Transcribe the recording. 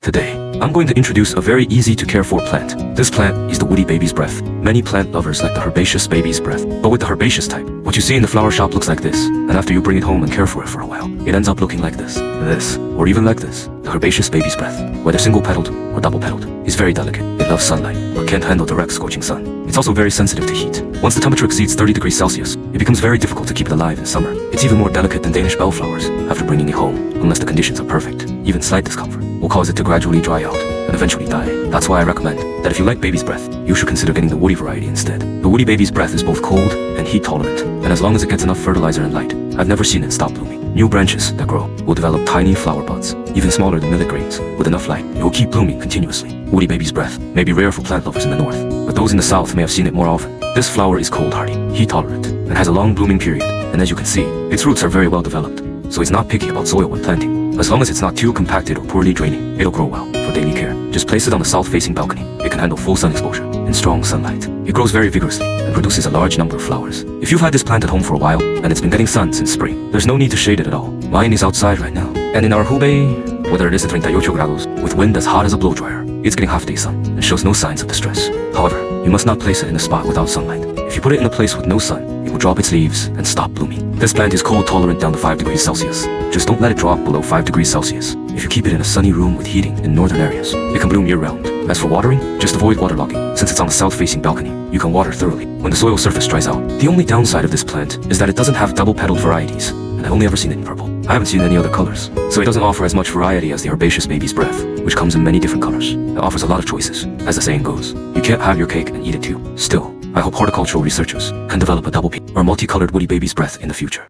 Today, I'm going to introduce a very easy to care for plant. This plant is the woody baby's breath. Many plant lovers like the herbaceous baby's breath, but with the herbaceous type, what you see in the flower shop looks like this, and after you bring it home and care for it for a while, it ends up looking like this, or even like this. The herbaceous baby's breath, whether single-petaled or double-petaled, is very delicate. It loves sunlight, but can't handle direct scorching sun. It's also very sensitive to heat. Once the temperature exceeds 30 degrees Celsius, it becomes very difficult to keep it alive in summer. It's even more delicate than Danish bellflowers after bringing it home, unless the conditions are perfect. Even slight discomfort will cause it to gradually dry out and eventually die. That's why I recommend that if you like baby's breath, you should consider getting the woody variety instead. The woody baby's breath is both cold and heat tolerant, and as long as it gets enough fertilizer and light, I've never seen it stop blooming. New branches that grow will develop tiny flower buds, even smaller than millet grains. With enough light, it will keep blooming continuously. Woody baby's breath may be rare for plant lovers in the north, but those in the south may have seen it more often. This flower is cold hardy, heat tolerant, and has a long blooming period, and as you can see, its roots are very well developed, so it's not picky about soil when planting. As long as it's not too compacted or poorly draining, it'll grow well. For daily care, just place it on a south-facing balcony. It can handle full sun exposure and strong sunlight. It grows very vigorously and produces a large number of flowers. If you've had this plant at home for a while and it's been getting sun since spring, there's no need to shade it at all. Mine is outside right now, and in our Hubei, whether it is at 38 grados, with wind as hot as a blow dryer, it's getting half-day sun and shows no signs of distress. However, you must not place it in a spot without sunlight. If you put it in a place with no sun, it will drop its leaves and stop blooming. This plant is cold tolerant down to 5 degrees Celsius. Just don't let it drop below 5 degrees Celsius. If you keep it in a sunny room with heating in northern areas, it can bloom year-round. As for watering, just avoid waterlogging. Since it's on a south-facing balcony, you can water thoroughly when the soil surface dries out. The only downside of this plant is that it doesn't have double-petaled varieties, and I've only ever seen it in purple. I haven't seen any other colors, so it doesn't offer as much variety as the herbaceous baby's breath, which comes in many different colors. It offers a lot of choices. As the saying goes, you can't have your cake and eat it too. Still, I hope horticultural researchers can develop a double-peat or multicolored woody baby's breath in the future.